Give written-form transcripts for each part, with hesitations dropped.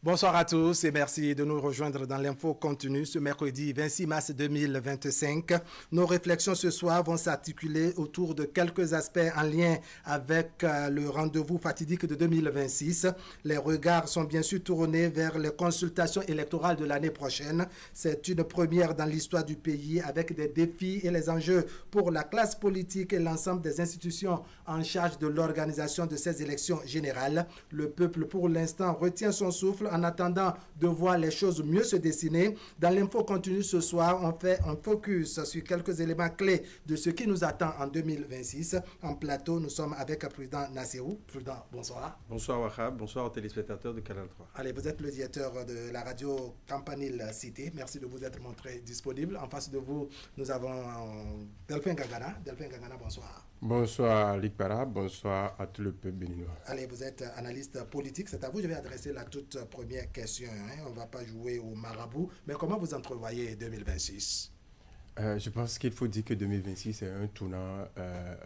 Bonsoir à tous et merci de nous rejoindre dans l'info continue ce mercredi 26 mars 2025. Nos réflexions ce soir vont s'articuler autour de quelques aspects en lien avec le rendez-vous fatidique de 2026. Les regards sont bien sûr tournés vers les consultations électorales de l'année prochaine. C'est une première dans l'histoire du pays avec des défis et les enjeux pour la classe politique et l'ensemble des institutions en charge de l'organisation de ces élections générales. Le peuple pour l'instant retient son souffle en attendant de voir les choses mieux se dessiner. Dans l'info continue ce soir, on fait un focus sur quelques éléments clés de ce qui nous attend en 2026. En plateau, nous sommes avec le président Nasserou. Président, bonsoir. Bonsoir Wahab, bonsoir aux téléspectateurs de Canal 3. Allez, vous êtes le directeur de la radio Campanile Cité. Merci de vous être montré disponible. En face de vous, nous avons Delphin Gangana. Delphin Gangana, bonsoir. Bonsoir Ligue Para, bonsoir à tout le peuple béninois. Allez, vous êtes analyste politique, c'est à vous que je vais adresser la toute première question. On ne va pas jouer au marabout, mais comment vous entrevoyez 2026 ? Je pense qu'il faut dire que 2026 est un tournant,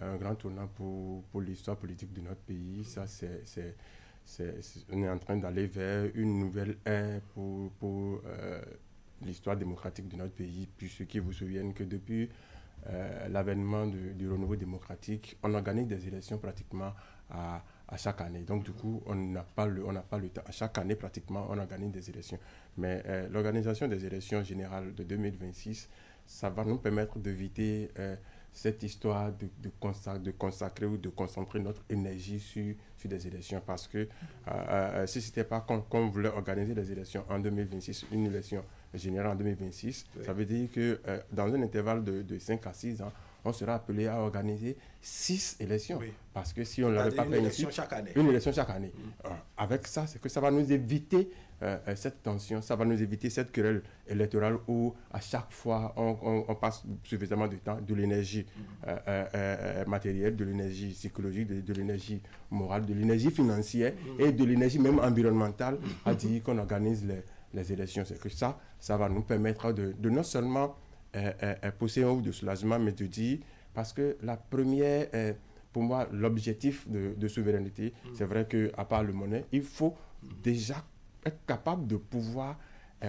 un grand tournant pour l'histoire politique de notre pays. Ça, on est en train d'aller vers une nouvelle ère pour l'histoire démocratique de notre pays, puisque vous vous souvenez que depuis l'avènement du renouveau démocratique, on organise des élections pratiquement à chaque année. Donc du coup, on n'a pas le temps. À chaque année, pratiquement, on organise des élections. Mais l'organisation des élections générales de 2026, ça va nous permettre d'éviter cette histoire de consacrer ou de concentrer notre énergie sur des élections. Parce que si ce n'était pas qu'on voulait organiser des élections en 2026, une élection générale en 2026, oui, ça veut dire que dans un intervalle de 5 à 6 ans, on sera appelé à organiser 6 élections. Oui. Parce que si on ne l'avait pas fait ici, une élection chaque année. Avec ça, c'est que ça va nous éviter cette tension, ça va nous éviter cette querelle électorale où à chaque fois on passe suffisamment de temps, de l'énergie matérielle, de l'énergie psychologique, de l'énergie morale, de l'énergie financière et de l'énergie même environnementale à dire qu'on organise les élections. C'est que ça va nous permettre de non seulement pousser un ouf de soulagement, mais de dire, parce que la première, pour moi, l'objectif de souveraineté, c'est vrai qu'à part le monnaie, il faut déjà être capable de pouvoir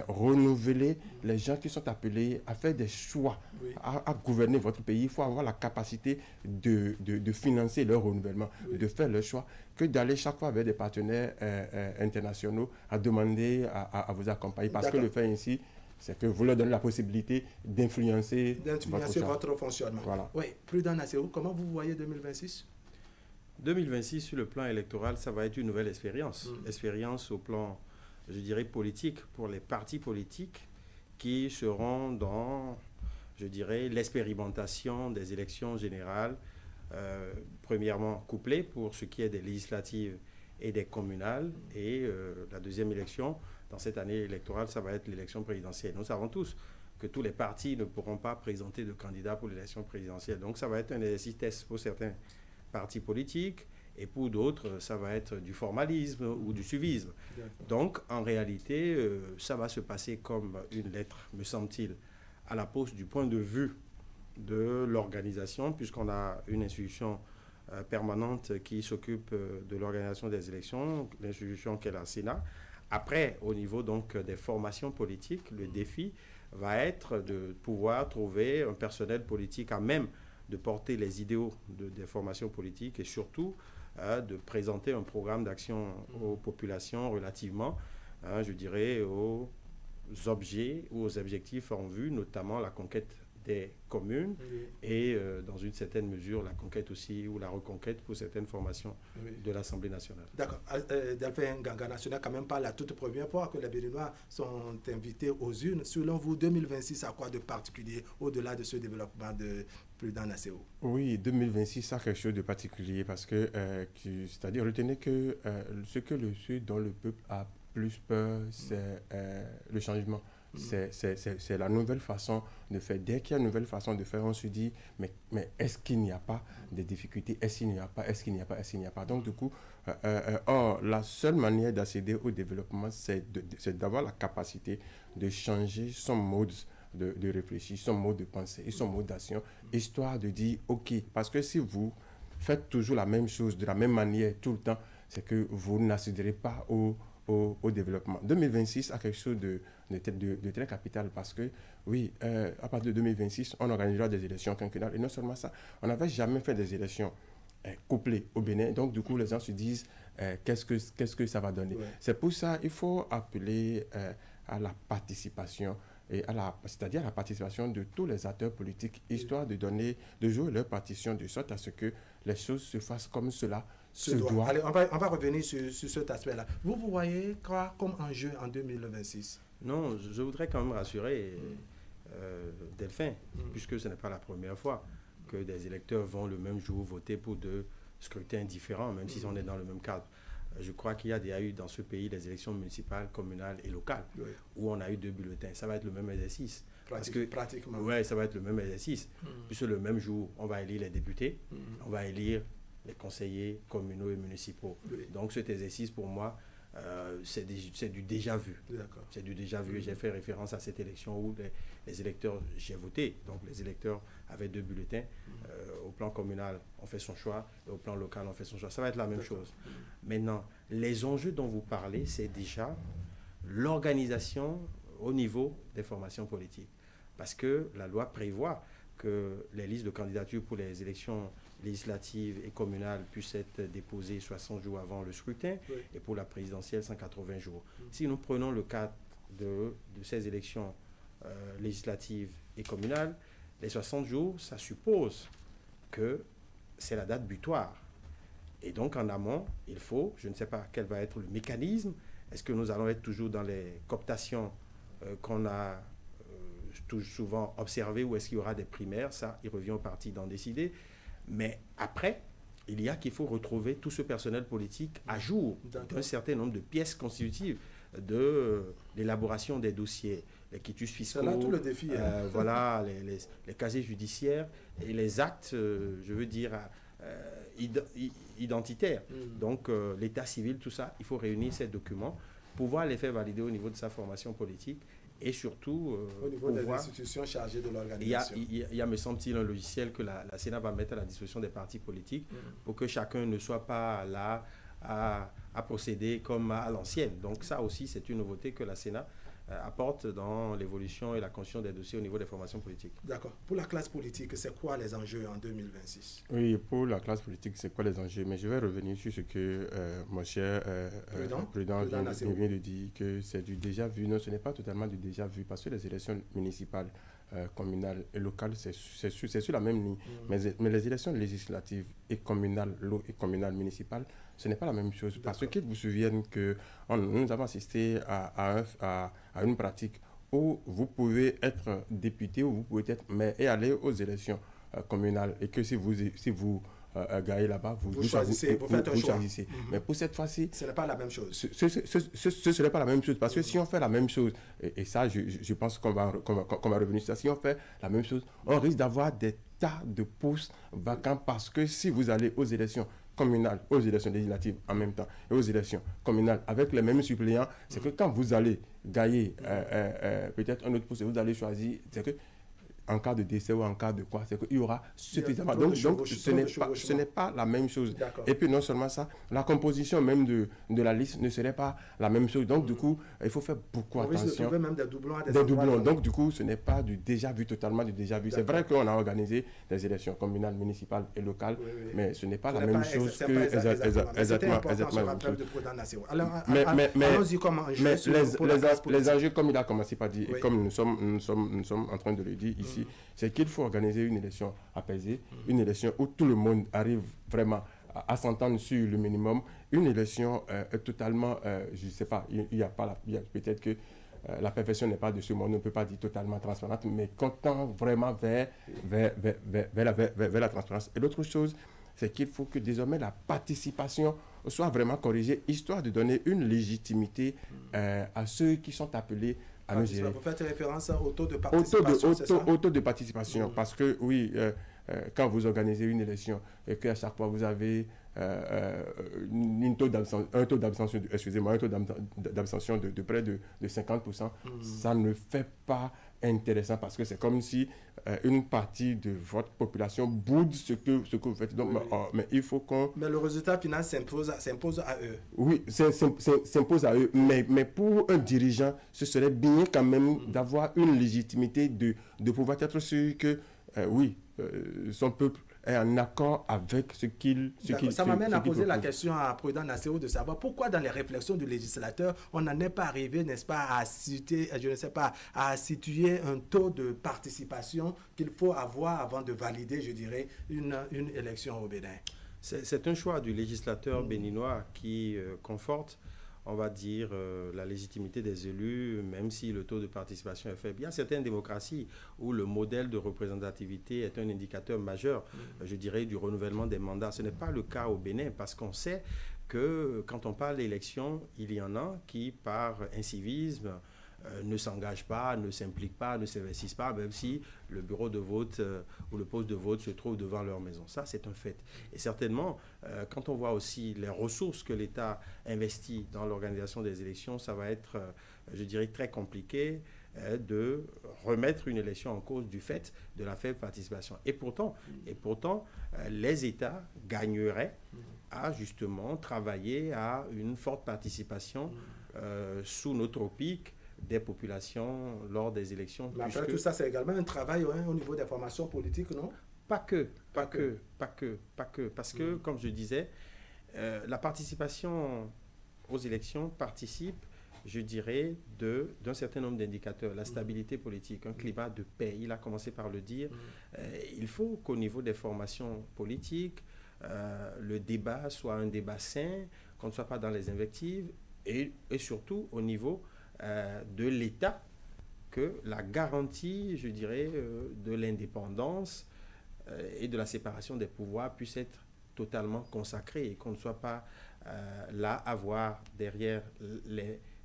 renouveler les gens qui sont appelés à faire des choix, oui, à gouverner votre pays. Il faut avoir la capacité de financer leur renouvellement, oui, de faire le choix, que d'aller chaque fois vers des partenaires internationaux à demander à vous accompagner. Parce que le fait ainsi, c'est que vous leur donnez la possibilité d'influencer votre fonctionnement. Voilà. Oui, Prudent Nasserou, comment vous voyez 2026 ? 2026, sur le plan électoral, ça va être une nouvelle expérience. Expérience au plan, je dirais, politique, pour les partis politiques qui seront dans, je dirais, l'expérimentation des élections générales, premièrement couplées pour ce qui est des législatives et des communales, et la deuxième élection, dans cette année électorale, ça va être l'élection présidentielle. Nous savons tous que tous les partis ne pourront pas présenter de candidats pour l'élection présidentielle. Donc ça va être un exercice test pour certains partis politiques, et pour d'autres, ça va être du formalisme ou du suivisme. Donc en réalité, ça va se passer comme une lettre, me semble-t-il, à la poste du point de vue de l'organisation, puisqu'on a une institution permanente qui s'occupe de l'organisation des élections, l'institution qu'est la Sénat. Après, au niveau donc des formations politiques, le défi va être de pouvoir trouver un personnel politique à même de porter les idéaux des formations politiques et surtout de présenter un programme d'action aux populations relativement, je dirais, aux objets ou aux objectifs en vue, notamment la conquête des communes, oui, et dans une certaine mesure la conquête aussi ou la reconquête pour certaines formations, oui, de l'Assemblée nationale. D'accord. Delphin Gangana, ce n'est quand même pas la toute première fois que les Béninois sont invités aux urnes. Selon vous, 2026 a quoi de particulier au-delà de ce développement de Prudent Nasserou? Oui, 2026 a quelque chose de particulier parce que, c'est-à-dire, retenez que ce dont le peuple a plus peur, c'est le changement. C'est la nouvelle façon de faire. Dès qu'il y a une nouvelle façon de faire, on se dit, mais est-ce qu'il n'y a pas de difficultés? Est-ce qu'il n'y a pas? Est-ce qu'il n'y a pas? Est-ce qu'il n'y a pas? Donc, du coup, la seule manière d'accéder au développement, c'est d'avoir la capacité de changer son mode de réfléchir, son mode de pensée et son mode d'action, histoire de dire, OK, parce que si vous faites toujours la même chose de la même manière tout le temps, c'est que vous n'accéderez pas au au développement. 2026 a quelque chose de très capital parce que, oui, à partir de 2026, on organisera des élections quinquennales. Et non seulement ça, on n'avait jamais fait des élections couplées au Bénin. Donc, du coup, les gens se disent, qu'est-ce que ça va donner? Ouais. C'est pour ça qu'il faut appeler à la participation, c'est-à-dire à la participation de tous les acteurs politiques, histoire de jouer leur partition de sorte à ce que les choses se fassent comme cela se doit. Allez, on va revenir sur cet aspect-là. Vous voyez quoi comme enjeu en 2026? Non, je voudrais quand même rassurer Delphin, puisque ce n'est pas la première fois que des électeurs vont le même jour voter pour deux scrutins différents, même si on est dans le même cadre. Je crois qu'il y a eu dans ce pays des élections municipales, communales et locales, où on a eu 2 bulletins. Ça va être le même exercice. Pratiquement. Oui, ça va être le même exercice. Puisque le même jour, on va élire les députés, on va élire les conseillers communaux et municipaux. Oui. Donc cet exercice, pour moi, c'est du déjà vu. C'est du déjà vu. J'ai fait référence à cette élection où les électeurs, j'ai voté, donc les électeurs avaient 2 bulletins. Au plan communal, on fait son choix, et au plan local, on fait son choix. Ça va être la même chose. Maintenant, les enjeux dont vous parlez, c'est déjà l'organisation au niveau des formations politiques. Parce que la loi prévoit que les listes de candidature pour les élections législatives et communales puissent être déposées 60 jours avant le scrutin, et pour la présidentielle 180 jours. Si nous prenons le cas de ces élections législatives et communales, les 60 jours, ça suppose que c'est la date butoir. Et donc en amont, il faut, je ne sais pas quel va être le mécanisme, est-ce que nous allons être toujours dans les cooptations qu'on a souvent observées, ou est-ce qu'il y aura des primaires? Ça, il revient au parti d'en décider. Mais après, qu'il faut retrouver tout ce personnel politique à jour d'un certain nombre de pièces constitutives de l'élaboration des dossiers, les quitus fiscaux, c'est là tout le défi, voilà, les casiers judiciaires et les actes, je veux dire, identitaires. Donc, l'état civil, tout ça, il faut réunir ces documents, pouvoir les faire valider au niveau de sa formation politique et surtout au niveau des institutions chargées de l'organisation. Il y a, me semble-t-il, un logiciel que la Sénat va mettre à la disposition des partis politiques pour que chacun ne soit pas là à procéder comme à l'ancienne. Donc ça aussi, c'est une nouveauté que la Sénat apporte dans l'évolution et la construction des dossiers au niveau des formations politiques. D'accord. Pour la classe politique, c'est quoi les enjeux en 2026? Oui, pour la classe politique, c'est quoi les enjeux? Mais je vais revenir sur ce que mon cher Prudent vient de dire, que c'est du déjà vu. Non, ce n'est pas totalement du déjà vu, parce que les élections municipales, communales et locales, c'est sur la même ligne. Mais les élections législatives et communales, municipales, ce n'est pas la même chose. Parce qu'ils vous souviennent que nous avons assisté à une pratique où vous pouvez être député ou vous pouvez être maire et aller aux élections communales, et que si vous gagnez là-bas, vous choisissez, vous faites un choix. Mais pour cette fois-ci, ce n'est pas la même chose. Ce n'est pas la même chose, parce que si on fait la même chose, et ça, je pense qu'on va revenir sur ça, si on fait la même chose, on risque d'avoir des tas de postes vacants, parce que si vous allez aux élections communales, aux élections législatives en même temps, et aux élections communales avec les mêmes suppléants, c'est que quand vous allez gagner peut-être un autre poste, vous allez choisir, c'est que en cas de décès ou en cas de quoi, c'est qu'il y aura suffisamment. Donc ce n'est pas la même chose. Et puis non seulement ça, la composition même de la liste ne serait pas la même chose. Donc du coup, il faut faire beaucoup attention. Même des doublons. Des doublons. Donc du coup, ce n'est pas du déjà vu, totalement du déjà vu. C'est vrai qu'on a organisé des élections communales, municipales et locales, mais ce n'est pas la même chose que exactement. Mais les enjeux, comme il a commencé par dire, et comme nous sommes en train de le dire ici, c'est qu'il faut organiser une élection apaisée, une élection où tout le monde arrive vraiment à s'entendre sur le minimum, une élection totalement, je ne sais pas, il y a peut-être que la perfection n'est pas de ce monde, on ne peut pas dire totalement transparente, mais qu'on tend vraiment vers la transparence. Et l'autre chose, c'est qu'il faut que désormais la participation soit vraiment corrigée, histoire de donner une légitimité à ceux qui sont appelés à nous gérer. Vous faites référence au taux de participation, au taux de participation, parce que oui, quand vous organisez une élection et qu'à chaque fois vous avez un taux d'abstention, excusez-moi, un taux d'abstention de près de 50%, ça ne fait pas intéressant parce que c'est comme si une partie de votre population boude ce que vous faites. Donc, mais il faut qu'on... Mais le résultat final s'impose à eux. Oui, s'impose à eux. Mais pour un dirigeant, ce serait bien quand même d'avoir une légitimité de pouvoir être sûr que, son peuple est en accord avec ce qu'il Ça m'amène à poser la question à Prudent Nassero de savoir pourquoi dans les réflexions du législateur, on n'en est pas arrivé, n'est-ce pas, à situer un taux de participation qu'il faut avoir avant de valider, je dirais, une élection au Bénin. C'est un choix du législateur béninois qui conforte, on va dire, la légitimité des élus, même si le taux de participation est faible. Il y a certaines démocraties où le modèle de représentativité est un indicateur majeur, je dirais, du renouvellement des mandats. Ce n'est pas le cas au Bénin, parce qu'on sait que quand on parle d'élection, il y en a qui, par incivisme, ne s'engagent pas, ne s'impliquent pas, ne s'investissent pas, même si le bureau de vote ou le poste de vote se trouve devant leur maison. Ça, c'est un fait. Et certainement, quand on voit aussi les ressources que l'État investit dans l'organisation des élections, ça va être, je dirais, très compliqué de remettre une élection en cause du fait de la faible participation. Et pourtant, les États gagneraient à justement travailler à une forte participation sous nos tropiques des populations lors des élections. Mais après tout ça, c'est également un travail au niveau des formations politiques, non? Pas que. Parce que, comme je disais, la participation aux élections participe, je dirais, d'un certain nombre d'indicateurs. La stabilité politique, un climat de paix. Il a commencé par le dire. Il faut qu'au niveau des formations politiques, le débat soit un débat sain, qu'on ne soit pas dans les invectives, et surtout au niveau de l'État, que la garantie, je dirais, de l'indépendance et de la séparation des pouvoirs puisse être totalement consacrée et qu'on ne soit pas là à voir derrière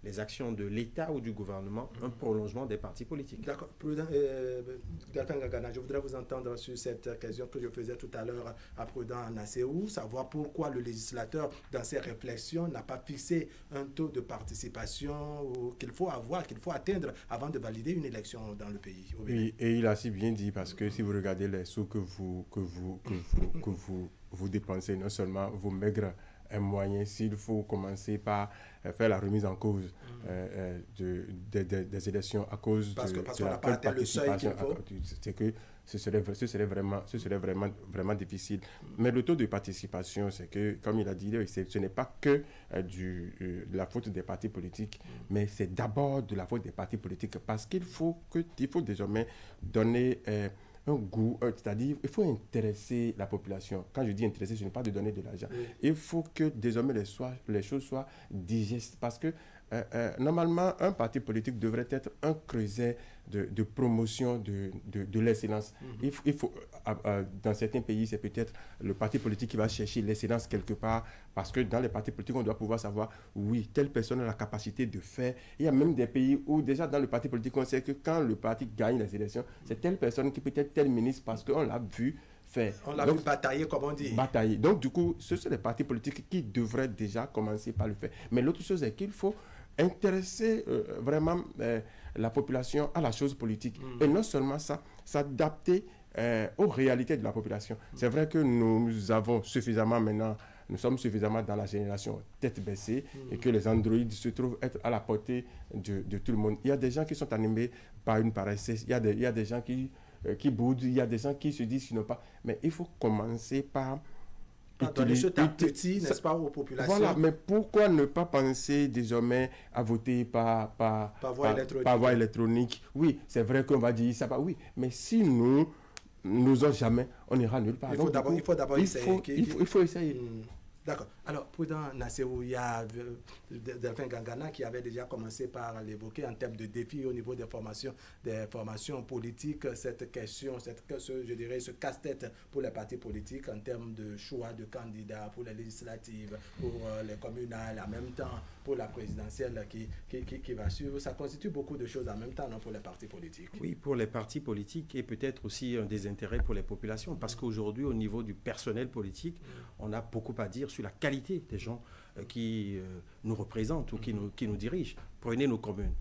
les actions de l'État ou du gouvernement un prolongement des partis politiques. D'accord. Delphin Gagana, je voudrais vous entendre sur cette question que je faisais tout à l'heure à Prudent Nassero, savoir pourquoi le législateur, dans ses réflexions, n'a pas fixé un taux de participation qu'il faut atteindre avant de valider une élection dans le pays. Oui, et il a si bien dit, parce que si vous regardez les sous que vous dépensez, non seulement vos maigres moyen, s'il faut commencer par faire la remise en cause des élections à cause de la faible participation, c'est que ce serait vraiment difficile. Mais le taux de participation, c'est que, comme il a dit, ce n'est pas que de la faute des partis politiques, mais c'est d'abord de la faute des partis politiques, parce qu'il faut désormais donner un goût, c'est-à-dire il faut intéresser la population. Quand je dis intéresser, ce n'est pas de donner de l'argent. Oui. Il faut que désormais les choses soient digestes, parce que normalement, un parti politique devrait être un creuset de promotion de l'excellence. Il faut dans certains pays, c'est peut-être le parti politique qui va chercher l'excellence quelque part, parce que dans les partis politiques, on doit pouvoir savoir, oui, telle personne a la capacité de faire. Il y a même des pays où déjà dans le parti politique, on sait que quand le parti gagne les élections, c'est telle personne qui peut être tel ministre, parce qu'on l'a vu faire. On l'a vu batailler, comme on dit. Batailler. Donc, du coup, ce sont les partis politiques qui devraient déjà commencer par le faire. Mais l'autre chose est qu'il faut intéresser vraiment la population à la chose politique. Et non seulement ça, s'adapter aux réalités de la population. C'est vrai que nous sommes suffisamment dans la génération tête baissée et que les androïdes se trouvent être à la portée de tout le monde. Il y a des gens qui sont animés par une paresse, il y a des gens qui boudent, il y a des gens qui se disent qu'ils n'ont pas. Mais il faut commencer par donner ce temps petit, n'est-ce pas, aux populations. Voilà, mais pourquoi ne pas penser désormais à voter par voie électronique? Oui, c'est vrai qu'on va dire ça, oui, mais si nous n'osons jamais, on n'ira nulle part. Il faut d'abord essayer. Il faut essayer. D'accord. Alors, Prudent Nassero, il y a Delphin Gagana qui avait déjà commencé par l'évoquer en termes de défis au niveau des formations politiques, cette question, je dirais, ce casse-tête pour les partis politiques en termes de choix de candidats pour les législatives, pour les communales, en même temps pour la présidentielle qui va suivre. Ça constitue beaucoup de choses en même temps, non, pour les partis politiques. Oui, pour les partis politiques et peut-être aussi un désintérêt pour les populations. Parce qu'aujourd'hui, au niveau du personnel politique, on a beaucoup à dire sur la qualité des gens qui nous représentent ou qui nous dirigent. Prenez nos communes.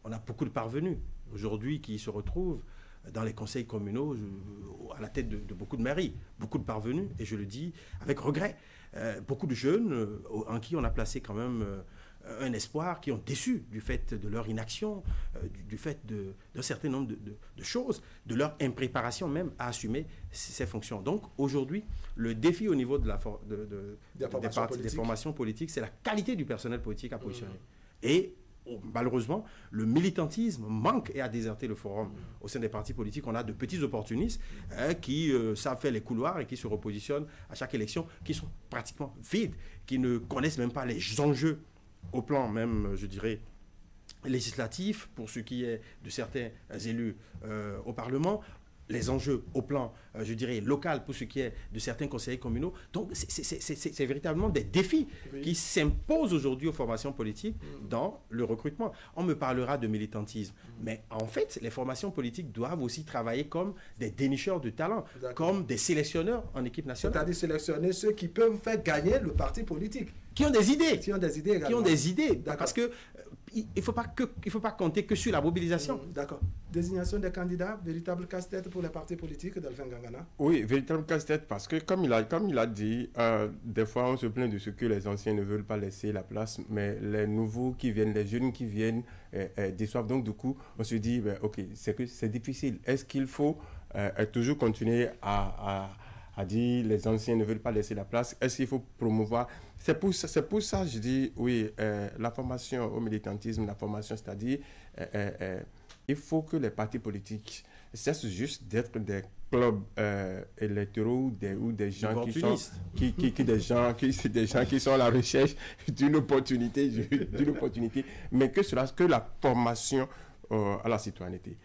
On a beaucoup de parvenus aujourd'hui qui se retrouvent dans les conseils communaux, à la tête de beaucoup de mairies, beaucoup de parvenus, et je le dis avec regret. Beaucoup de jeunes en qui on a placé quand même un espoir, qui ont déçu du fait de leur inaction, du fait d'un certain nombre de choses, de leur impréparation même à assumer ces fonctions. Donc aujourd'hui, le défi au niveau des formations politiques, c'est la qualité du personnel politique à positionner. Et malheureusement, le militantisme manque et a déserté le forum. Au sein des partis politiques, on a de petits opportunistes qui savent faire les couloirs et qui se repositionnent à chaque élection, qui sont pratiquement vides, qui ne connaissent même pas les enjeux au plan même, je dirais, législatif, pour ce qui est de certains élus au Parlement, les enjeux au plan, je dirais, local pour ce qui est de certains conseillers communaux. Donc, c'est véritablement des défis qui s'imposent aujourd'hui aux formations politiques dans le recrutement. On me parlera de militantisme, mais en fait, les formations politiques doivent aussi travailler comme des dénicheurs de talent, comme des sélectionneurs en équipe nationale. C'est-à-dire sélectionner ceux qui peuvent faire gagner le parti politique. Qui ont des idées. Qui ont des idées également. Qui ont des idées. Parce que il ne faut pas compter que sur la mobilisation. D'accord. Désignation des candidats, véritable casse-tête pour les partis politiques, Delphin Gangana. Oui, véritable casse-tête parce que, comme il a dit, des fois on se plaint de ce que les anciens ne veulent pas laisser la place, mais les nouveaux qui viennent, les jeunes qui viennent, déçoivent. Donc, du coup, on se dit, ok, c'est difficile. Est-ce qu'il faut toujours continuer à dire les anciens ne veulent pas laisser la place? Est-ce qu'il faut promouvoir? C'est pour ça je dis, oui, la formation au militantisme, la formation, c'est-à-dire, il faut que les partis politiques cessent juste d'être des clubs électoraux ou des gens des gens qui sont à la recherche d'une opportunité, mais que la formation à la citoyenneté,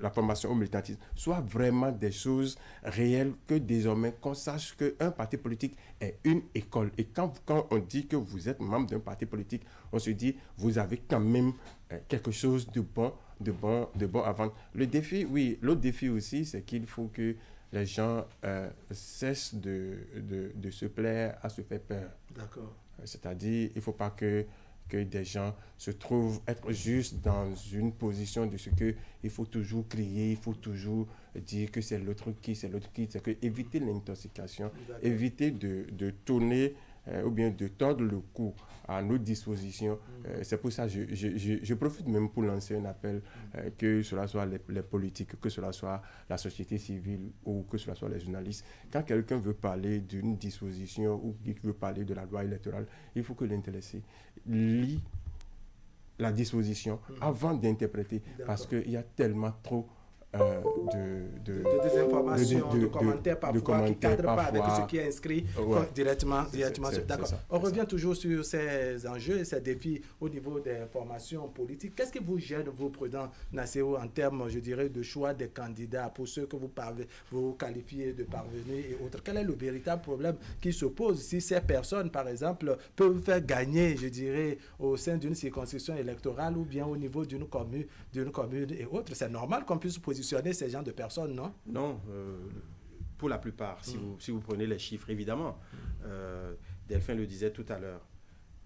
la formation au militantisme, soit vraiment des choses réelles, que désormais qu'on sache qu'un parti politique est une école. Et quand on dit que vous êtes membre d'un parti politique, on se dit vous avez quand même quelque chose de bon à vendre. L'autre défi aussi, c'est qu'il faut que les gens cessent de se plaire à se faire peur. D'accord. C'est-à-dire, il ne faut pas que des gens se trouvent être juste dans une position de ce que il faut toujours crier, il faut toujours dire que c'est l'autre qui, c'est que éviter l'intoxication, éviter de tourner ou bien de tordre le cou à nos dispositions. C'est pour ça que je profite même pour lancer un appel, que cela soit les politiques, que cela soit la société civile ou que cela soit les journalistes. Quand quelqu'un veut parler d'une disposition ou qu'il veut parler de la loi électorale, il faut que l'intéressé lit la disposition avant d'interpréter, parce qu'il y a tellement trop de désinformation, de commentaires parfois qui ne cadrent pas avec ce qui est inscrit directement. D'accord. On revient toujours sur ces enjeux et ces défis au niveau des formations politiques. Qu'est-ce qui vous gêne, vous, Prudent Nasseo, en termes, je dirais, de choix des candidats pour ceux que vous qualifiez de parvenus et autres? Quel est le véritable problème qui se pose si ces personnes, par exemple, peuvent faire gagner, je dirais, au sein d'une circonscription électorale ou bien au niveau d'une commune et autres? C'est normal qu'on puisse positionner ces gens de personnes, non? Non, pour la plupart, si vous prenez les chiffres, évidemment. Delphin le disait tout à l'heure.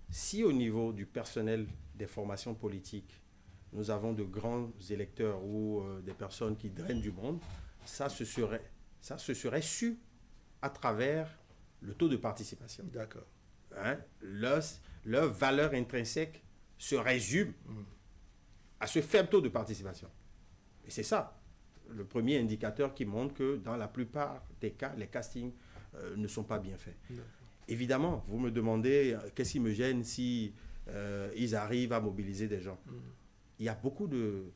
Si au niveau du personnel des formations politiques, nous avons de grands électeurs ou des personnes qui drainent du monde, ça se serait su à travers le taux de participation. D'accord. Hein? Leur valeur intrinsèque se résume à ce faible taux de participation. Et c'est ça, le premier indicateur qui montre que dans la plupart des cas, les castings ne sont pas bien faits. Évidemment, vous me demandez qu'est-ce qui me gêne si ils arrivent à mobiliser des gens. Il y a beaucoup de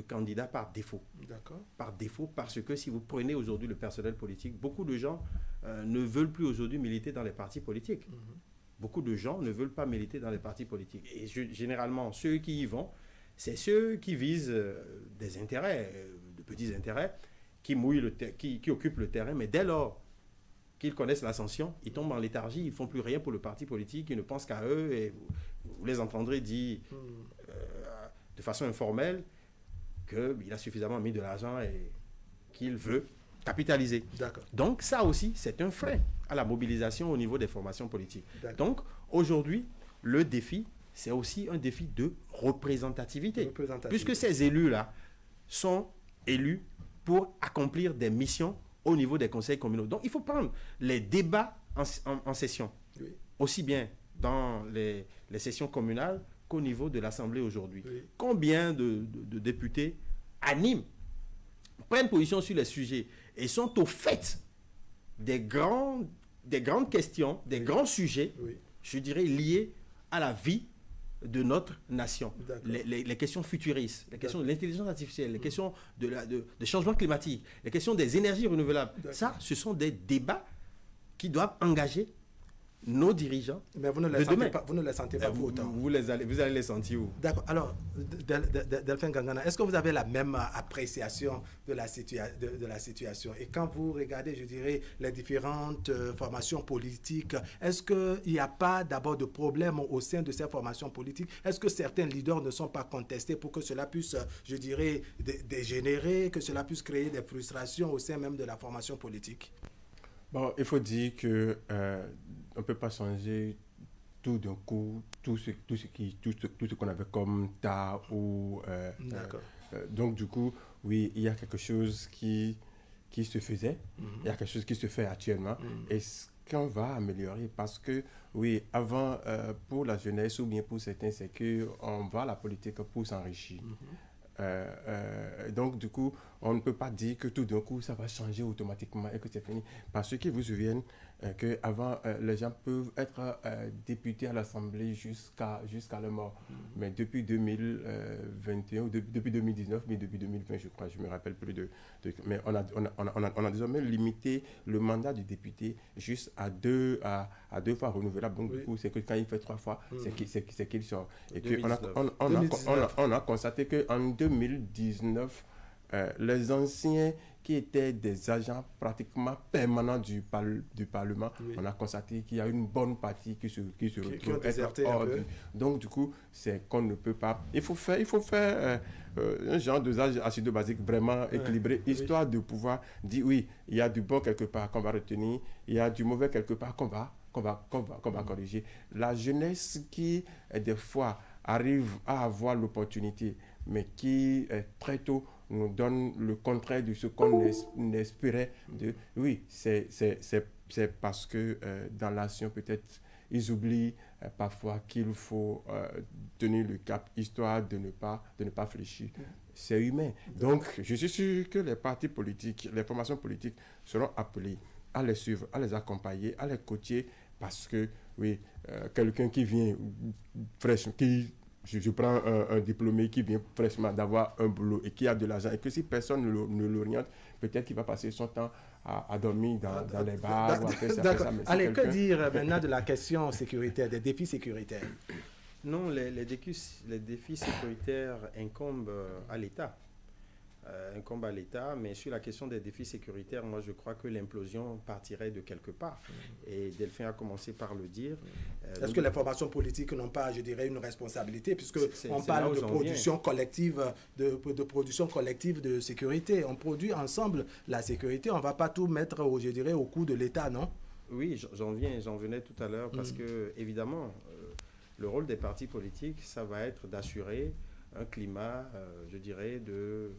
candidats par défaut. D'accord. Par défaut, parce que si vous prenez aujourd'hui le personnel politique, beaucoup de gens ne veulent plus aujourd'hui militer dans les partis politiques. Beaucoup de gens ne veulent pas militer dans les partis politiques. Et généralement, ceux qui y vont, c'est ceux qui visent des intérêts, de petits intérêts, qui occupent le terrain. Mais dès lors qu'ils connaissent l'ascension, ils tombent en léthargie, ils ne font plus rien pour le parti politique, ils ne pensent qu'à eux, et vous les entendrez dire de façon informelle qu'il a suffisamment mis de l'argent et qu'il veut capitaliser. Donc ça aussi, c'est un frein à la mobilisation au niveau des formations politiques. Donc aujourd'hui, le défi, c'est aussi un défi de représentativité. Puisque ces élus-là sont élus pour accomplir des missions au niveau des conseils communaux. Donc il faut prendre les débats en session, aussi bien dans les sessions communales qu'au niveau de l'Assemblée aujourd'hui. Combien de députés animent, prennent position sur les sujets et sont au fait des grandes questions, des grands sujets, je dirais, liés à la vie de notre nation. Les questions futuristes, les questions de l'intelligence artificielle, les questions de changement climatique, les questions des énergies renouvelables. Ça, ce sont des débats qui doivent engager nos dirigeants. Mais vous ne les sentez pas, vous ne les sentez pas vous, autant. Vous allez les sentir où? D'accord. Alors, Delphin Gangana, est-ce que vous avez la même appréciation de la situation? Et quand vous regardez, je dirais, les différentes formations politiques, est-ce qu'il n'y a pas d'abord de problème au sein de ces formations politiques? Est-ce que certains leaders ne sont pas contestés pour que cela puisse, je dirais, dégénérer, que cela puisse créer des frustrations au sein même de la formation politique? Bon, il faut dire que on ne peut pas changer tout d'un coup tout ce qu'on avait comme tas ou donc du coup oui, il y a quelque chose qui se faisait, il y a quelque chose qui se fait actuellement et ce qu'on va améliorer parce que oui, avant pour la jeunesse ou bien pour certains c'est que on va à la politique pour s'enrichir. Donc du coup on ne peut pas dire que tout d'un coup ça va changer automatiquement et que c'est fini parce qu'ils vous souviennent qu'avant les gens peuvent être députés à l'Assemblée jusqu'à leur mort, mais depuis 2021 ou depuis 2019 mais depuis 2020 je crois, je me rappelle plus mais on a désormais limité le mandat du député juste à deux fois renouvelable, donc du coup c'est que quand il fait 3 fois c'est qu'il sort et on a constaté qu'en 2019 les anciens qui étaient des agents pratiquement permanents du Parlement, on a constaté qu'il y a une bonne partie qui se retrouve être hors. Donc du coup, c'est qu'on ne peut pas. Il faut faire un genre d'usage acido basique vraiment équilibré, histoire de pouvoir dire oui, il y a du bon quelque part qu'on va retenir, il y a du mauvais quelque part qu'on va corriger. La jeunesse qui des fois arrive à avoir l'opportunité, mais qui très tôt nous donne le contraire de ce qu'on espérait. Oui, c'est parce que dans l'action, peut-être, ils oublient parfois qu'il faut tenir le cap, histoire de ne pas fléchir. C'est humain. Donc, je suis sûr que les partis politiques, les formations politiques seront appelées à les suivre, à les accompagner, à les coacher, parce que, oui, quelqu'un qui vient fraîchement, je prends un diplômé qui vient fraîchement d'avoir un boulot et qui a de l'argent et que si personne ne l'oriente, peut-être qu'il va passer son temps à dormir dans les bars ou à faire ça. D'accord. Allez, que dire maintenant de la question sécuritaire, des défis sécuritaires? Non, les défis sécuritaires incombent à l'État. Mais sur la question des défis sécuritaires, moi je crois que l'implosion partirait de quelque part. Et Delphin a commencé par le dire. Est-ce que les formations politiques n'ont pas, je dirais, une responsabilité, puisqu'on parle de production collective, de production collective de sécurité. On produit ensemble la sécurité, on ne va pas tout mettre, je dirais, au coût de l'État, non? Oui, j'en venais tout à l'heure, parce que, évidemment, le rôle des partis politiques, ça va être d'assurer un climat, je dirais, de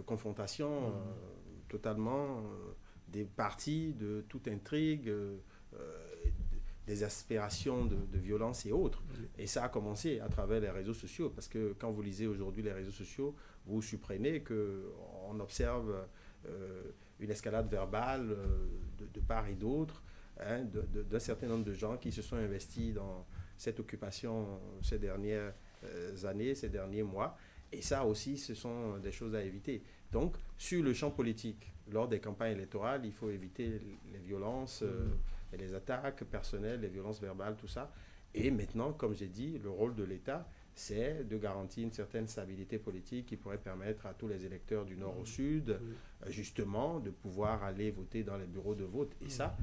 confrontation totalement des partis, de toute intrigue, des aspirations de violence et autres. Et ça a commencé à travers les réseaux sociaux, parce que quand vous lisez aujourd'hui les réseaux sociaux, vous supprenez qu'on observe une escalade verbale de part et d'autre, hein, d'un certain nombre de gens qui se sont investis dans cette occupation ces dernières années, ces derniers mois. Et ça aussi, ce sont des choses à éviter. Donc, sur le champ politique, lors des campagnes électorales, il faut éviter les violences, et les attaques personnelles, les violences verbales, tout ça. Et maintenant, comme j'ai dit, le rôle de l'État, c'est de garantir une certaine stabilité politique qui pourrait permettre à tous les électeurs du nord au sud, justement, de pouvoir aller voter dans les bureaux de vote. Et ça,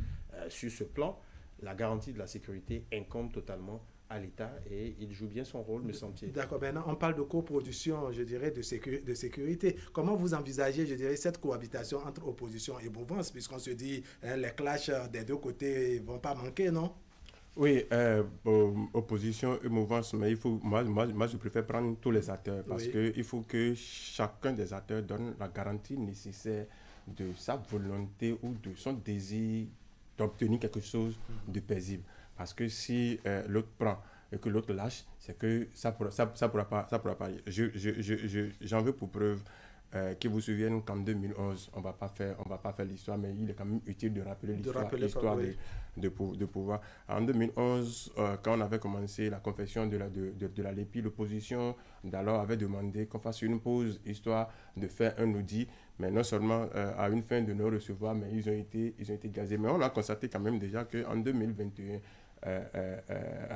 sur ce plan, la garantie de la sécurité incombe totalement à l'État et il joue bien son rôle, me semble-t-il. D'accord, maintenant on parle de coproduction, je dirais, de sécurité. Comment vous envisagez, je dirais, cette cohabitation entre opposition et mouvance, puisqu'on se dit les clashs des deux côtés ne vont pas manquer, non? Oui, opposition et mouvance, mais il faut, moi, je préfère prendre tous les acteurs parce qu'il faut que chacun des acteurs donne la garantie nécessaire de sa volonté ou de son désir d'obtenir quelque chose de paisible. Parce que si l'autre prend et que l'autre lâche, c'est que ça pourra pas. J'en veux pour preuve que vous souviennent qu'en 2011, on va pas faire l'histoire, mais il est quand même utile de rappeler l'histoire de pouvoir. En 2011, quand on avait commencé la confession de la LEPI, l'opposition d'alors avait demandé qu'on fasse une pause, histoire de faire un audit, mais non seulement à une fin de non-recevoir, mais ils ont été gazés. Mais on a constaté quand même déjà qu'en 2021,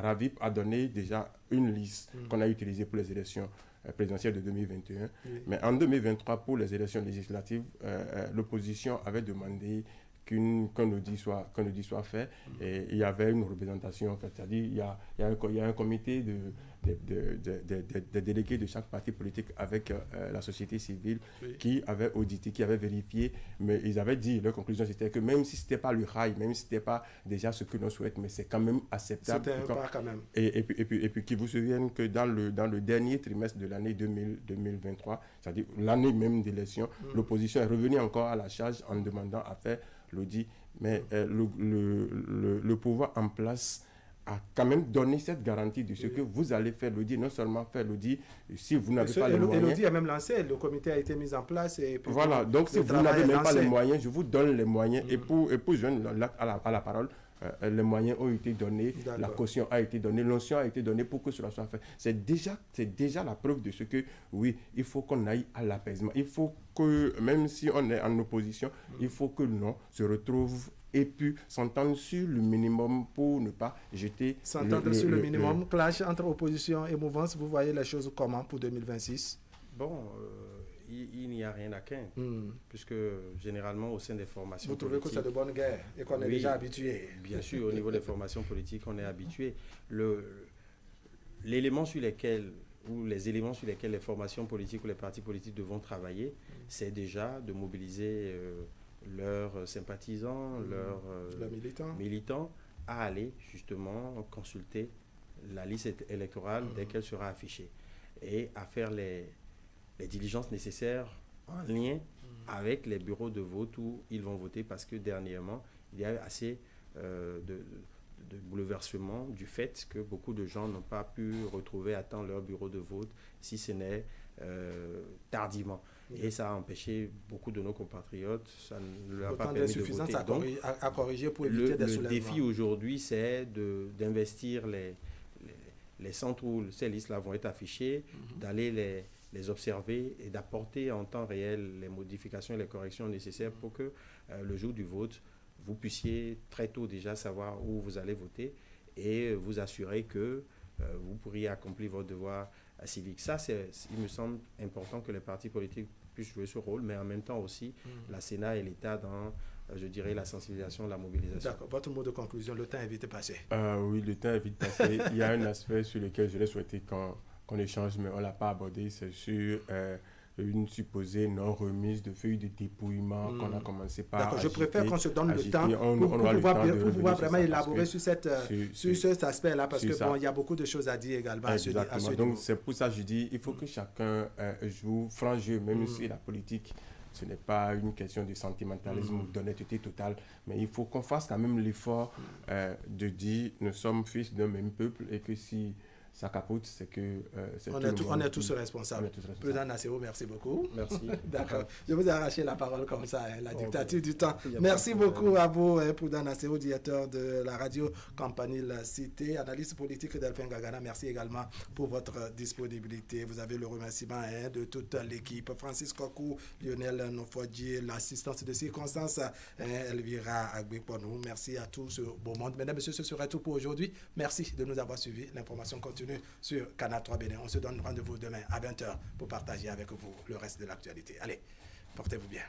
Ravip a donné déjà une liste qu'on a utilisée pour les élections présidentielle de 2021. Mais en 2023, pour les élections législatives, l'opposition avait demandé qu'un audit soit fait et il y avait une représentation. C'est-à-dire il y a un comité de délégués de chaque parti politique avec la société civile qui avait audité, qui avait vérifié, mais ils avaient dit, leur conclusion c'était que même si ce n'était pas le rail, même si ce n'était pas déjà ce que l'on souhaite, mais c'est quand même acceptable. C'était un pas quand même. Et puis qu'ils vous souviennent que dans le dernier trimestre de l'année 2023, c'est-à-dire l'année même d'élection, l'opposition est revenue encore à la charge en demandant à faire l'audit, mais le pouvoir en place a quand même donné cette garantie de ce que vous allez faire l'audit, non seulement faire l'audit, si vous n'avez pas les moyens. L'audit a même lancé, le comité a été mis en place. Et voilà, donc si vous n'avez même pas les moyens, je vous donne les moyens. Et pour joindre à la parole, les moyens ont été donnés, la caution a été donnée, l'onction a été donnée pour que cela soit fait. C'est déjà la preuve de ce que, oui, il faut qu'on aille à l'apaisement. Il faut que, même si on est en opposition, il faut que l'on se retrouve et puis s'entendre sur le minimum pour ne pas jeter... S'entendre sur le minimum, clash entre opposition et mouvance, vous voyez les choses comment pour 2026? Bon, il n'y a rien à craindre, puisque généralement au sein des formations vous trouvez politiques... que c'est de bonne guerre et qu'on est déjà habitué? Bien sûr, au niveau des formations politiques, on est habitué. L'élément sur lequel, ou les éléments sur lesquels les formations politiques ou les partis politiques devront travailler, c'est déjà de mobiliser leurs sympathisants, leurs militants à aller justement consulter la liste électorale dès qu'elle sera affichée et à faire les diligences nécessaires en lien avec les bureaux de vote où ils vont voter, parce que dernièrement, il y a assez de bouleversement du fait que beaucoup de gens n'ont pas pu retrouver à temps leur bureau de vote, si ce n'est tardivement. Et ça a empêché beaucoup de nos compatriotes, ça ne leur a pas permis de voter. Donc, à corriger pour éviter des soulèvements. Le défi aujourd'hui, c'est d'investir les centres où ces listes-là vont être affichées, d'aller les observer et d'apporter en temps réel les modifications et les corrections nécessaires pour que le jour du vote, vous puissiez très tôt déjà savoir où vous allez voter et vous assurer que vous pourriez accomplir votre devoir civique. Ça, il me semble important que les partis politiques puissent jouer ce rôle, mais en même temps aussi la Sénat et l'État dans, je dirais, la sensibilisation, la mobilisation. D'accord. Votre mot de conclusion, le temps est vite passé. Oui, le temps est vite passé. Il y a un aspect sur lequel je l'ai souhaité qu'on échange, mais on ne l'a pas abordé, c'est sur une supposée non-remise de feuilles de dépouillement qu'on a commencé par D'accord, je préfère qu'on se donne le temps pour pouvoir vraiment élaborer sur cet aspect-là, parce que bon, il y a beaucoup de choses à dire également à ce niveau. Donc c'est pour ça que je dis, il faut que chacun joue franc jeu, même si la politique, ce n'est pas une question de sentimentalisme ou d'honnêteté totale, mais il faut qu'on fasse quand même l'effort de dire, nous sommes fils d'un même peuple et que si ça capote, c'est que... on est tous responsables. Président Nassero, merci beaucoup. Merci. D'accord. Je vous ai arraché la parole comme ça, la dictature du temps. Merci beaucoup à vous, Président Nassero, directeur de la radio Campanile Cité, analyste politique Delphin Gagana. Merci également pour votre disponibilité. Vous avez le remerciement de toute l'équipe. Francis Kokou, Lionel Nofodji, l'assistance de circonstance, Elvira Agbeponou. Merci à tous ce beau monde. Mesdames et messieurs, ce serait tout pour aujourd'hui. Merci de nous avoir suivis. L'information continue continue sur Canal 3 Bénin. On se donne rendez-vous demain à 20h pour partager avec vous le reste de l'actualité. Allez, portez-vous bien.